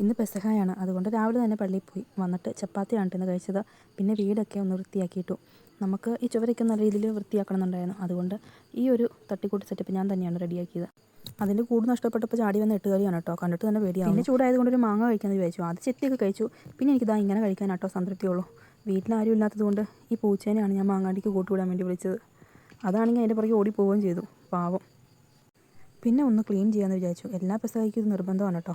ഇന്ന് പെസഹായാണ്, അതുകൊണ്ട് രാവിലെ തന്നെ പള്ളിയിൽ പോയി വന്നിട്ട് ചപ്പാത്തിയാണ് ഇന്ന് കഴിച്ചത്. പിന്നെ വീടൊക്കെ ഒന്ന് വൃത്തിയാക്കിയിട്ടു. നമുക്ക് ഈ ചുവരൊക്കെ നല്ല രീതിയിൽ വൃത്തിയാക്കണമെന്നുണ്ടായിരുന്നു. അതുകൊണ്ട് ഈ ഒരു തട്ടിക്കൂട്ട് സെറ്റപ്പ് ഞാൻ തന്നെയാണ് റെഡിയാക്കിയത്. അതിൻ്റെ കൂട് നഷ്ടപ്പെട്ടപ്പോൾ ചാടി വന്ന എട്ടുകാരിയാണ് കേട്ടോ. കണ്ടിട്ട് തന്നെ പേടിയാവും. പിന്നെ ചൂടായതുകൊണ്ട് ഒരു മാങ്ങ കഴിക്കാമെന്ന് വിചാരിച്ചു. അത് ചെത്തിയൊക്കെ കഴിച്ചു. പിന്നെ എനിക്കിതാ ഇങ്ങനെ കഴിക്കാനാട്ടോ സംതൃപ്തിയുള്ളൂ. വീട്ടിലാരും ഇല്ലാത്തതുകൊണ്ട് ഈ പൂച്ചേനെയാണ് ഞാൻ മാങ്ങാണ്ടിക്ക് കൂട്ടുവിടാൻ വേണ്ടി വിളിച്ചത്. അതാണെങ്കിൽ അതിൻ്റെ പുറകെ ഓടിപ്പോവുകയും ചെയ്തു, പാവം. പിന്നെ ഒന്ന് ക്ലീൻ ചെയ്യാമെന്ന് വിചാരിച്ചു. എല്ലാ പെസഹയ്ക്കും ഇത് നിർബന്ധമാണ് കേട്ടോ.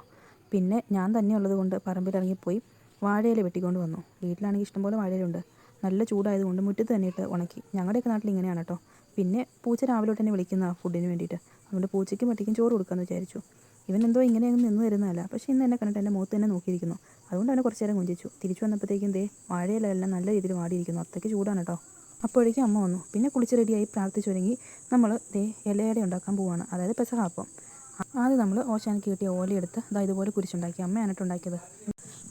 പിന്നെ ഞാൻ തന്നെ ഉള്ളത് കൊണ്ട് പറമ്പിലിറങ്ങിപ്പോയി വാഴയില വെട്ടിക്കൊണ്ട് വന്നു. വീട്ടിലാണെങ്കിൽ ഇഷ്ടംപോലെ വാഴയിലുണ്ട്. നല്ല ചൂടായതുകൊണ്ട് മുറ്റത്ത് തന്നെ ഇട്ട് ഉണക്കി. ഞങ്ങളുടെയൊക്കെ നാട്ടിൽ ഇങ്ങനെയാണ് കേട്ടോ. പിന്നെ പൂച്ച രാവിലെ തന്നെ വിളിക്കുന്ന ഫുഡിന് വേണ്ടിയിട്ട്. അതുകൊണ്ട് പൂച്ചയ്ക്കും പട്ടിക്കും ചോറ് കൊടുക്കാമെന്ന് വിചാരിച്ചു. ഇവൻ എന്തോ ഇങ്ങനെയൊന്നും നിന്ന് തരുന്നതല്ല. പക്ഷേ ഇന്ന് എന്നെ കണ്ടിട്ട് എൻ്റെ മുഖത്ത് തന്നെ നോക്കിയിരിക്കുന്നു. അതുകൊണ്ട് അവനെ കുറച്ച് നേരം കൊഞ്ചിച്ചു. തിരിച്ചു വന്നപ്പോഴത്തേക്കും വാഴയിലെല്ലാം നല്ല രീതിയിൽ വാടിയിരിക്കുന്നു. അത്രയ്ക്ക് ചൂടാണ് കേട്ടോ. അപ്പോഴേക്കും അമ്മ വന്നു. പിന്നെ കുളിച്ച് റെഡിയായി പ്രാർത്ഥിച്ചൊരുങ്ങി നമ്മൾ ഇലയട ഉണ്ടാക്കാൻ പോവുകയാണ്. അതായത് പെസഹ അപ്പം. ആദ്യം നമ്മൾ ഓശാനയ്ക്ക് കിട്ടിയ ഓലയെടുത്ത് ഇതുപോലെ കുരിശുണ്ടാക്കി. അമ്മയാണ് ഉണ്ടാക്കിയത്.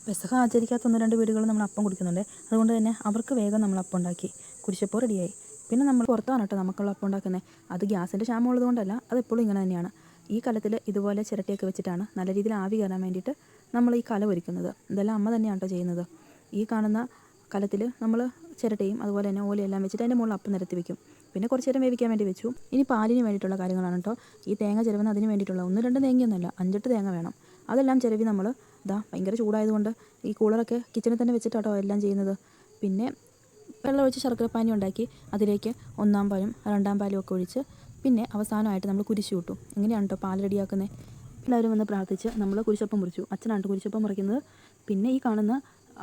പെസഹ ആചരിക്കാത്ത 1-2 വീടുകൾ നമ്മൾ അപ്പം കുടിക്കുന്നുണ്ട്. അതുകൊണ്ട് തന്നെ അവർക്ക് വേഗം നമ്മൾ അപ്പം ഉണ്ടാക്കി. കുരിശപ്പോൾ റെഡിയായി. പിന്നെ നമ്മൾ പുറത്താണ് കേട്ടോ നമുക്കുള്ള അപ്പം ഉണ്ടാക്കുന്നത്. അത് ഗ്യാസിൻ്റെ ക്ഷാമം ഉള്ളതുകൊണ്ടല്ല, അതെപ്പോഴും ഇങ്ങനെ തന്നെയാണ്. ഈ കലത്തിൽ ഇതുപോലെ ചിരട്ടിയൊക്കെ വെച്ചിട്ടാണ് നല്ല രീതിയിൽ ആവി കയറാൻ വേണ്ടിയിട്ട് നമ്മൾ ഈ കല ഒരുക്കുന്നത്. ഇതെല്ലാം അമ്മ തന്നെയാണ് കേട്ടോ ചെയ്യുന്നത്. ഈ കാണുന്ന കലത്തിൽ നമ്മൾ ചിരട്ടയും അതുപോലെ തന്നെ ഓലയെല്ലാം വെച്ചിട്ട് അതിൻ്റെ മുകളിൽ അപ്പം നിരത്തി വെക്കും. പിന്നെ കുറച്ച് നേരം വേവിക്കാൻ വേണ്ടി വെച്ചു. ഇനി പാലിന് വേണ്ടിയിട്ടുള്ള കാര്യങ്ങളാണ് കേട്ടോ. ഈ തേങ്ങ ചിരവുന്ന അതിന് വേണ്ടിയിട്ടുള്ള 1-2 തേങ്ങയൊന്നുമല്ല, 5-8 തേങ്ങ വേണം. അതെല്ലാം ചിരവി നമ്മൾ ഭയങ്കര ചൂടായതുകൊണ്ട് ഈ കൂളറൊക്കെ കിച്ചണിൽ തന്നെ വെച്ചിട്ടാട്ടോ എല്ലാം ചെയ്യുന്നത്. പിന്നെ വെള്ളം ഒഴിച്ച് ശർക്കരപ്പാനി ഉണ്ടാക്കി അതിലേക്ക് 1-ാം പാലും 2-ാം പാലും ഒക്കെ ഒഴിച്ച് പിന്നെ അവസാനമായിട്ട് നമ്മൾ കുരിശ് കൂട്ടും. എങ്ങനെയാണ് കേട്ടോ പാൽ റെഡിയാക്കുന്നത്. എല്ലാവരും വന്ന് പ്രാർത്ഥിച്ച് നമ്മൾ കുരിശപ്പം മുറിച്ചു. അച്ഛനാണ് കുരിശപ്പം മുറിക്കുന്നത്. പിന്നെ ഈ കാണുന്ന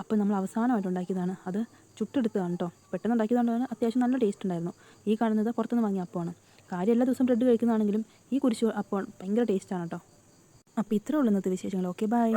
അപ്പം നമ്മൾ അവസാനമായിട്ട് ഉണ്ടാക്കിയതാണ്. അത് ചുട്ടെടുത്തതാണ് കേട്ടോ. പെട്ടെന്ന് ഉണ്ടാക്കിയതുകൊണ്ടാണ് അത്യാവശ്യം നല്ല ടേസ്റ്റ് ഉണ്ടായിരുന്നു. ഈ കാണുന്നത് പുറത്തുനിന്ന് വാങ്ങിയ അപ്പമാണ്. കാര്യം എല്ലാ ദിവസവും ബ്രെഡ് കഴിക്കുന്നതാണെങ്കിലും ഈ കുരിശ് അപ്പം ഭയങ്കര ടേസ്റ്റാണ് കേട്ടോ. അപ്പോൾ ഇത്രേ ഉള്ളൂ ഇന്നത്തെ വിശേഷങ്ങൾ. Okay, by.